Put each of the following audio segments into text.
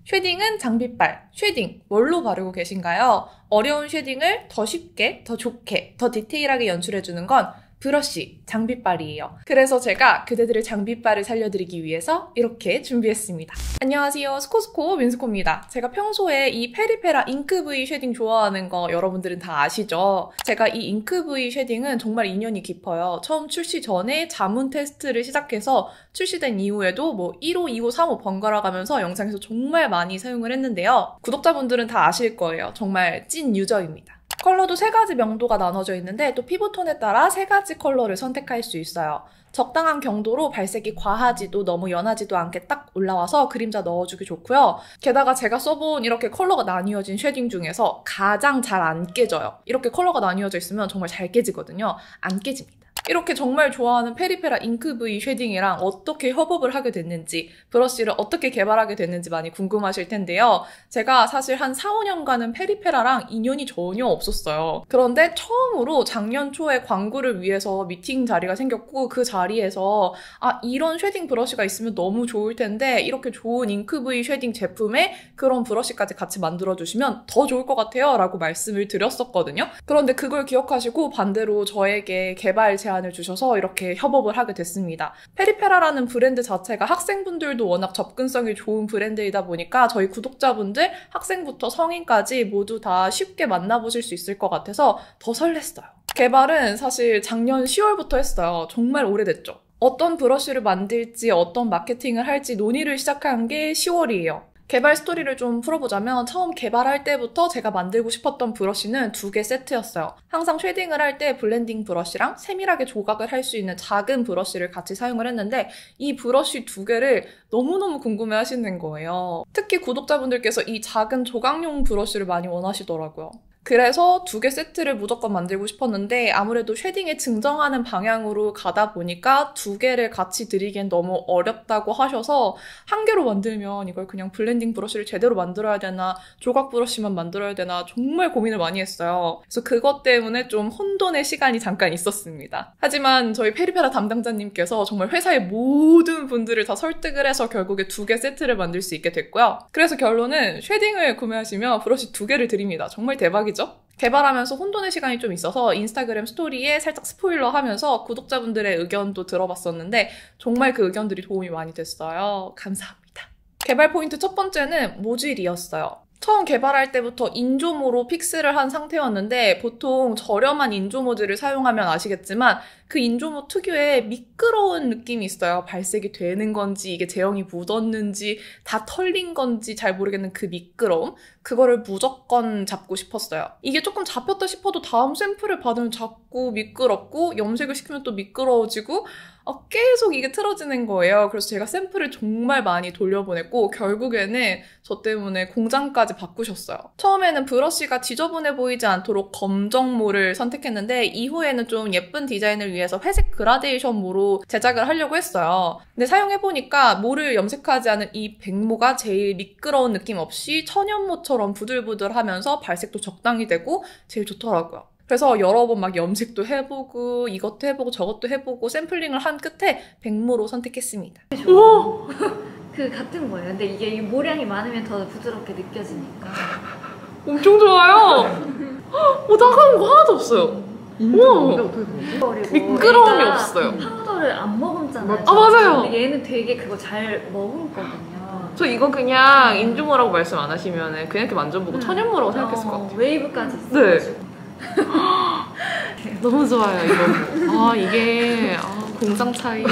쉐딩은 장비빨, 쉐딩 뭘로 바르고 계신가요? 어려운 쉐딩을 더 쉽게, 더 좋게, 더 디테일하게 연출해주는 건 브러쉬, 장비빨이에요. 그래서 제가 그대들의 장비빨을 살려드리기 위해서 이렇게 준비했습니다. 안녕하세요. 스코스코 민스코입니다. 제가 평소에 이 페리페라 잉크 V 쉐딩 좋아하는 거 여러분들은 다 아시죠? 제가 이 잉크 V 쉐딩은 정말 인연이 깊어요. 처음 출시 전에 자문 테스트를 시작해서 출시된 이후에도 1호, 2호, 3호 번갈아 가면서 영상에서 정말 많이 사용을 했는데요. 구독자분들은 다 아실 거예요. 정말 찐 유저입니다. 컬러도 3가지 명도가 나눠져 있는데 또 피부톤에 따라 3가지 컬러를 선택할 수 있어요. 적당한 경도로 발색이 과하지도 너무 연하지도 않게 딱 올라와서 그림자 넣어주기 좋고요. 게다가 제가 써본 이렇게 컬러가 나뉘어진 쉐딩 중에서 가장 잘 안 깨져요. 이렇게 컬러가 나뉘어져 있으면 정말 잘 깨지거든요. 안 깨집니다. 이렇게 정말 좋아하는 페리페라 잉크 V 쉐딩이랑 어떻게 협업을 하게 됐는지, 브러쉬를 어떻게 개발하게 됐는지 많이 궁금하실 텐데요. 제가 사실 한 4, 5년간은 페리페라랑 인연이 전혀 없었어요. 그런데 처음으로 작년 초에 광고를 위해서 미팅 자리가 생겼고 그 자리에서 이런 쉐딩 브러쉬가 있으면 너무 좋을 텐데 이렇게 좋은 잉크 V 쉐딩 제품에 그런 브러쉬까지 같이 만들어주시면 더 좋을 것 같아요 라고 말씀을 드렸었거든요. 그런데 그걸 기억하시고 반대로 저에게 개발 제안을 주셔서 이렇게 협업을 하게 됐습니다. 페리페라라는 브랜드 자체가 학생분들도 워낙 접근성이 좋은 브랜드이다 보니까 저희 구독자분들, 학생부터 성인까지 모두 다 쉽게 만나보실 수 있을 것 같아서 더 설렜어요. 개발은 사실 작년 10월부터 했어요. 정말 오래됐죠. 어떤 브러쉬를 만들지, 어떤 마케팅을 할지 논의를 시작한 게 10월이에요. 개발 스토리를 좀 풀어보자면 처음 개발할 때부터 제가 만들고 싶었던 브러쉬는 2개 세트였어요. 항상 쉐딩을 할 때 블렌딩 브러쉬랑 세밀하게 조각을 할 수 있는 작은 브러쉬를 같이 사용을 했는데 이 브러쉬 2개를 너무너무 궁금해 하시는 거예요. 특히 구독자분들께서 이 작은 조각용 브러쉬를 많이 원하시더라고요. 그래서 2개 세트를 무조건 만들고 싶었는데 아무래도 쉐딩에 증정하는 방향으로 가다 보니까 2개를 같이 드리기엔 너무 어렵다고 하셔서 1개로 만들면 이걸 그냥 블렌딩 브러쉬를 제대로 만들어야 되나 조각 브러쉬만 만들어야 되나 정말 고민을 많이 했어요. 그래서 그것 때문에 좀 혼돈의 시간이 잠깐 있었습니다. 하지만 저희 페리페라 담당자님께서 정말 회사의 모든 분들을 다 설득을 해서 결국에 2개 세트를 만들 수 있게 됐고요. 그래서 결론은 쉐딩을 구매하시면 브러쉬 2개를 드립니다. 정말 대박이죠? 개발하면서 혼돈의 시간이 좀 있어서 인스타그램 스토리에 살짝 스포일러 하면서 구독자분들의 의견도 들어봤었는데 정말 그 의견들이 도움이 많이 됐어요. 감사합니다. 개발 포인트 첫 번째는 모듈이었어요. 처음 개발할 때부터 인조모로 픽스를 한 상태였는데 보통 저렴한 인조 모듈을 사용하면 아시겠지만 그 인조모 특유의 미끄러운 느낌이 있어요. 발색이 되는 건지 이게 제형이 묻었는지 다 털린 건지 잘 모르겠는 그 미끄러움. 그거를 무조건 잡고 싶었어요. 이게 조금 잡혔다 싶어도 다음 샘플을 받으면 자꾸 미끄럽고 염색을 시키면 또 미끄러워지고 계속 이게 틀어지는 거예요. 그래서 제가 샘플을 정말 많이 돌려보냈고 결국에는 저 때문에 공장까지 바꾸셨어요. 처음에는 브러쉬가 지저분해 보이지 않도록 검정모를 선택했는데 이후에는 좀 예쁜 디자인을 위해서 회색 그라데이션 모로 제작을 하려고 했어요. 근데 사용해보니까 모를 염색하지 않은 이 백모가 제일 미끄러운 느낌 없이 천연모처럼 부들부들하면서 발색도 적당히 되고 제일 좋더라고요. 그래서 여러 번 막 염색도 해보고 이것도 해보고 저것도 해보고 샘플링을 한 끝에 백모로 선택했습니다. 우와! 그 같은 거예요. 근데 이게 모량이 많으면 더 부드럽게 느껴지니까. 엄청 좋아요! 따가운 거 하나도 없어요. 우와! 미끄러움이 없어요. 파우더를 안 머금잖아요. 맞아요! 근데 얘는 되게 그거 잘 머금거든요. 저 이거 그냥 인조모라고 말씀 안 하시면 그냥 이렇게 만져보고 천연모라고 생각했을 것 같아요. 웨이브까지 있어요. 네. 너무 좋아요, 이거. 이게 공장 차이.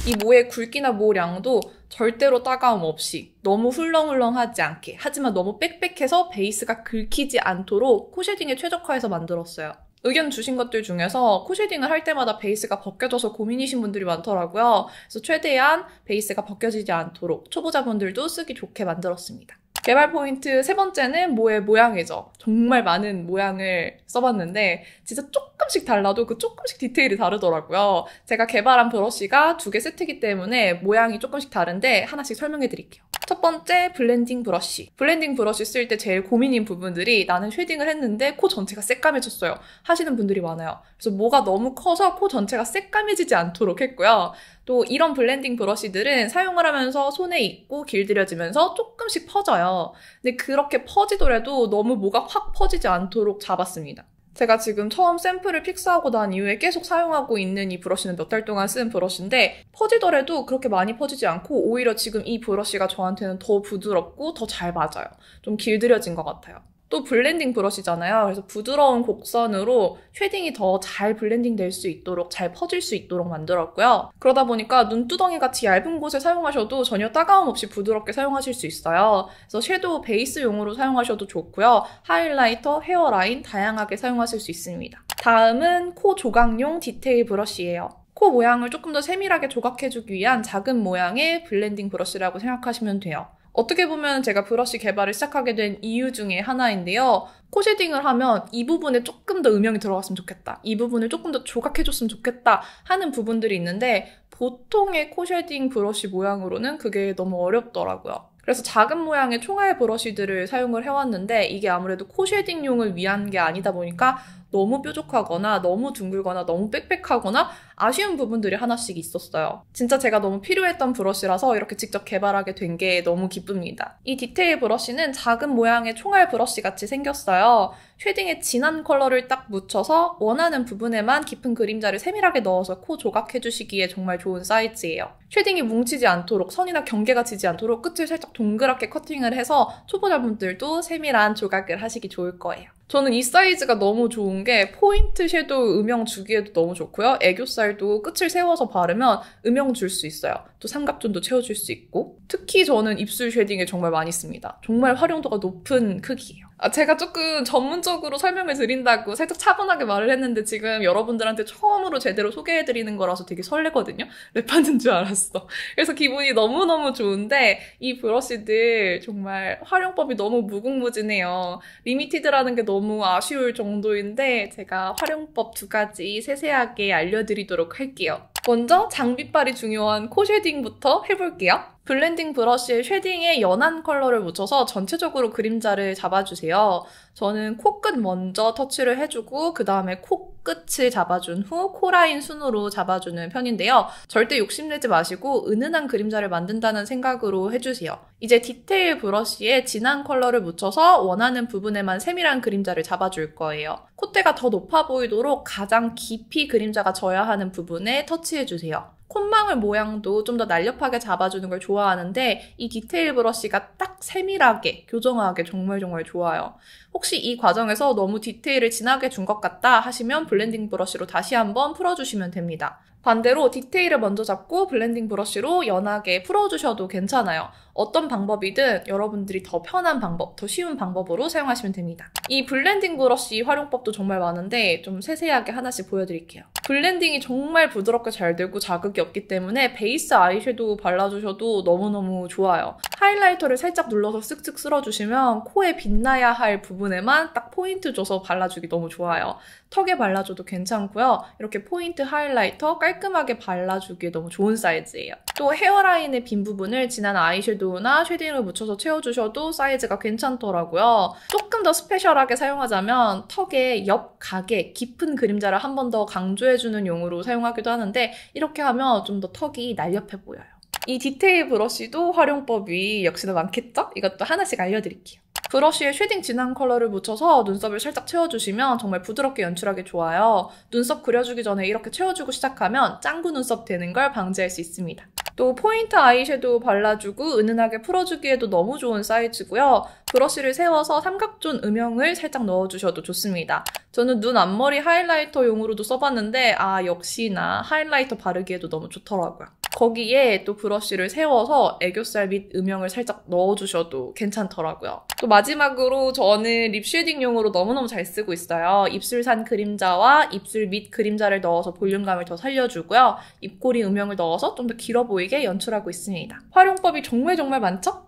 이 모의 굵기나 모량도 절대로 따가움 없이 너무 훌렁훌렁하지 않게 하지만 너무 빽빽해서 베이스가 긁히지 않도록 코쉐딩에 최적화해서 만들었어요. 의견 주신 것들 중에서 코쉐딩을 할 때마다 베이스가 벗겨져서 고민이신 분들이 많더라고요. 그래서 최대한 베이스가 벗겨지지 않도록 초보자분들도 쓰기 좋게 만들었습니다. 개발 포인트 3번째는 모의 모양이죠. 정말 많은 모양을 써봤는데 진짜 조금씩 달라도 그 조금씩 디테일이 다르더라고요. 제가 개발한 브러쉬가 2개 세트이기 때문에 모양이 조금씩 다른데 하나씩 설명해 드릴게요. 첫 번째, 블렌딩 브러쉬. 블렌딩 브러쉬 쓸 때 제일 고민인 부분들이 나는 쉐딩을 했는데 코 전체가 새까매졌어요 하시는 분들이 많아요. 그래서 모가 너무 커서 코 전체가 새까매지지 않도록 했고요. 또 이런 블렌딩 브러쉬들은 사용을 하면서 손에 익고 길들여지면서 조금씩 퍼져요. 근데 그렇게 퍼지더라도 너무 모가 확 퍼지지 않도록 잡았습니다. 제가 지금 처음 샘플을 픽스하고 난 이후에 계속 사용하고 있는 이 브러쉬는 몇 달 동안 쓴 브러쉬인데 퍼지더라도 그렇게 많이 퍼지지 않고 오히려 지금 이 브러쉬가 저한테는 더 부드럽고 더 잘 맞아요. 좀 길들여진 것 같아요. 또 블렌딩 브러쉬잖아요. 그래서 부드러운 곡선으로 쉐딩이 더 잘 블렌딩 될 수 있도록 잘 퍼질 수 있도록 만들었고요. 그러다 보니까 눈두덩이 같이 얇은 곳에 사용하셔도 전혀 따가움 없이 부드럽게 사용하실 수 있어요. 그래서 섀도우 베이스용으로 사용하셔도 좋고요. 하이라이터, 헤어라인 다양하게 사용하실 수 있습니다. 다음은 코 조각용 디테일 브러쉬예요. 코 모양을 조금 더 세밀하게 조각해주기 위한 작은 모양의 블렌딩 브러쉬라고 생각하시면 돼요. 어떻게 보면 제가 브러쉬 개발을 시작하게 된 이유 중에 하나인데요. 코 쉐딩을 하면 이 부분에 조금 더 음영이 들어갔으면 좋겠다. 이 부분을 조금 더 조각해줬으면 좋겠다 하는 부분들이 있는데 보통의 코 쉐딩 브러쉬 모양으로는 그게 너무 어렵더라고요. 그래서 작은 모양의 총알 브러쉬들을 사용을 해왔는데 이게 아무래도 코 쉐딩용을 위한 게 아니다 보니까 너무 뾰족하거나 너무 둥글거나 너무 빽빽하거나 아쉬운 부분들이 하나씩 있었어요. 진짜 제가 너무 필요했던 브러쉬라서 이렇게 직접 개발하게 된 게 너무 기쁩니다. 이 디테일 브러쉬는 작은 모양의 총알 브러쉬 같이 생겼어요. 쉐딩에 진한 컬러를 딱 묻혀서 원하는 부분에만 깊은 그림자를 세밀하게 넣어서 코 조각해주시기에 정말 좋은 사이즈예요. 쉐딩이 뭉치지 않도록 선이나 경계가 지지 않도록 끝을 살짝 동그랗게 커팅을 해서 초보자분들도 세밀한 조각을 하시기 좋을 거예요. 저는 이 사이즈가 너무 좋은 게 포인트 섀도우 음영 주기에도 너무 좋고요. 애교살도 끝을 세워서 바르면 음영 줄 수 있어요. 또 삼각존도 채워줄 수 있고 특히 저는 입술 쉐딩에 정말 많이 씁니다. 정말 활용도가 높은 크기예요. 제가 조금 전문적으로 설명을 드린다고 살짝 차분하게 말을 했는데 지금 여러분들한테 처음으로 제대로 소개해드리는 거라서 되게 설레거든요. 랩하는 줄 알았어. 그래서 기분이 너무너무 좋은데 이 브러쉬들 정말 활용법이 너무 무궁무진해요. 리미티드라는 게 너무 아쉬울 정도인데 제가 활용법 2가지 세세하게 알려드리도록 할게요. 먼저 장비빨이 중요한 코 쉐딩부터 해볼게요. 블렌딩 브러쉬에 쉐딩에 연한 컬러를 묻혀서 전체적으로 그림자를 잡아주세요. 저는 코끝 먼저 터치를 해주고 그 다음에 코끝을 잡아준 후 코라인 순으로 잡아주는 편인데요. 절대 욕심내지 마시고 은은한 그림자를 만든다는 생각으로 해주세요. 이제 디테일 브러쉬에 진한 컬러를 묻혀서 원하는 부분에만 세밀한 그림자를 잡아줄 거예요. 콧대가 더 높아 보이도록 가장 깊이 그림자가 져야 하는 부분에 터치해주세요. 콧망울 모양도 좀 더 날렵하게 잡아주는 걸 좋아하는데 이 디테일 브러쉬가 딱 세밀하게, 교정하게 정말 좋아요. 혹시 이 과정에서 너무 디테일을 진하게 준 것 같다 하시면 블렌딩 브러쉬로 다시 한번 풀어주시면 됩니다. 반대로 디테일을 먼저 잡고 블렌딩 브러쉬로 연하게 풀어주셔도 괜찮아요. 어떤 방법이든 여러분들이 더 편한 방법, 더 쉬운 방법으로 사용하시면 됩니다. 이 블렌딩 브러쉬 활용법도 정말 많은데 좀 세세하게 하나씩 보여드릴게요. 블렌딩이 정말 부드럽게 잘 되고 자극이 없기 때문에 베이스 아이섀도우 발라주셔도 너무너무 좋아요. 하이라이터를 살짝 눌러서 쓱쓱 쓸어주시면 코에 빛나야 할 부분에만 딱 포인트 줘서 발라주기 너무 좋아요. 턱에 발라줘도 괜찮고요. 이렇게 포인트 하이라이터 깔끔하게 발라주기에 너무 좋은 사이즈예요. 또 헤어라인의 빈 부분을 진한 아이섀도우나 쉐딩을 묻혀서 채워주셔도 사이즈가 괜찮더라고요. 조금 더 스페셜하게 사용하자면 턱의 옆 각에 깊은 그림자를 한 번 더 강조해주는 용으로 사용하기도 하는데 이렇게 하면 좀 더 턱이 날렵해 보여요. 이 디테일 브러쉬도 활용법이 역시나 많겠죠? 이것도 하나씩 알려드릴게요. 브러쉬에 쉐딩 진한 컬러를 묻혀서 눈썹을 살짝 채워주시면 정말 부드럽게 연출하기 좋아요. 눈썹 그려주기 전에 이렇게 채워주고 시작하면 짱구 눈썹 되는 걸 방지할 수 있습니다. 또 포인트 아이섀도우 발라주고 은은하게 풀어주기에도 너무 좋은 사이즈고요. 브러쉬를 세워서 삼각존 음영을 살짝 넣어주셔도 좋습니다. 저는 눈 앞머리 하이라이터용으로도 써봤는데 역시나 하이라이터 바르기에도 너무 좋더라고요. 거기에 또 브러쉬를 세워서 애교살 밑 음영을 살짝 넣어주셔도 괜찮더라고요. 또 마지막으로 저는 립 쉐딩용으로 너무너무 잘 쓰고 있어요. 입술산 그림자와 입술 밑 그림자를 넣어서 볼륨감을 더 살려주고요. 입꼬리 음영을 넣어서 좀 더 길어 보이게 연출하고 있습니다. 활용법이 정말 많죠?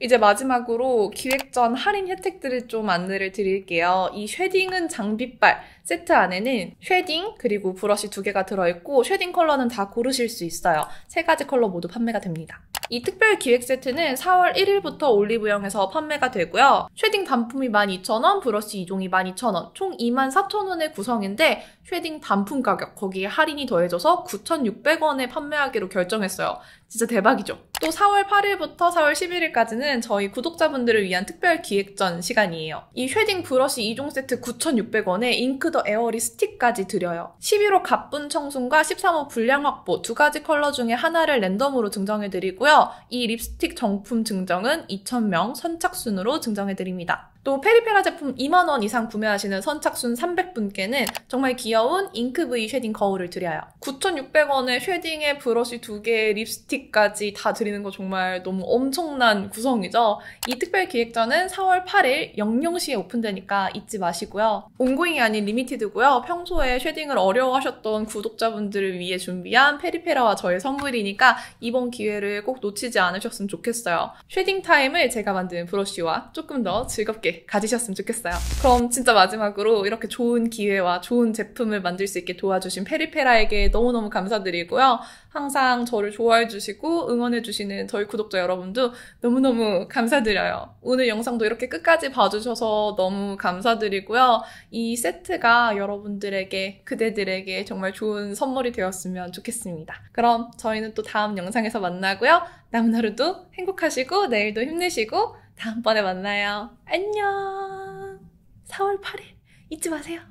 이제 마지막으로 기획 전 할인 혜택들을 좀 안내를 드릴게요. 이 쉐딩은 장비빨 세트 안에는 쉐딩 그리고 브러쉬 2개가 들어있고 쉐딩 컬러는 다 고르실 수 있어요. 3가지 컬러 모두 판매가 됩니다. 이 특별 기획 세트는 4월 1일부터 올리브영에서 판매가 되고요. 쉐딩 단품이 12,000원, 브러쉬 2종이 12,000원, 총 24,000원의 구성인데 쉐딩 단품 가격 거기에 할인이 더해져서 9,600원에 판매하기로 결정했어요. 진짜 대박이죠? 또 4월 8일부터 4월 11일까지는 저희 구독자분들을 위한 특별 기획전 시간이에요. 이 쉐딩 브러쉬 2종 세트 9,600원에 잉크 더 에어리 스틱까지 드려요. 11호 가쁜 청순과 13호 불량 확보 2가지 컬러 중에 하나를 랜덤으로 증정해드리고요. 이 립스틱 정품 증정은 2,000명 선착순으로 증정해드립니다. 또 페리페라 제품 2만원 이상 구매하시는 선착순 300분께는 정말 귀여운 잉크브이 쉐딩 거울을 드려요. 9,600원에 쉐딩에 브러쉬 2개, 립스틱까지 다 드리는 거 정말 너무 엄청난 구성이죠. 이 특별 기획전은 4월 8일 00시에 오픈되니까 잊지 마시고요. 온고잉이 아닌 리미티드고요. 평소에 쉐딩을 어려워하셨던 구독자분들을 위해 준비한 페리페라와 저의 선물이니까 이번 기회를 꼭 놓치지 않으셨으면 좋겠어요. 쉐딩 타임을 제가 만든 브러쉬와 조금 더 즐겁게 가지셨으면 좋겠어요. 그럼 진짜 마지막으로 이렇게 좋은 기회와 좋은 제품을 만들 수 있게 도와주신 페리페라에게 너무너무 감사드리고요. 항상 저를 좋아해주시고 응원해주시는 저희 구독자 여러분도 너무너무 감사드려요. 오늘 영상도 이렇게 끝까지 봐주셔서 너무 감사드리고요. 이 세트가 여러분들에게, 그대들에게 정말 좋은 선물이 되었으면 좋겠습니다. 그럼 저희는 또 다음 영상에서 만나고요. 남은 하루도 행복하시고 내일도 힘내시고 다음번에 만나요. 안녕. 4월 8일 잊지 마세요.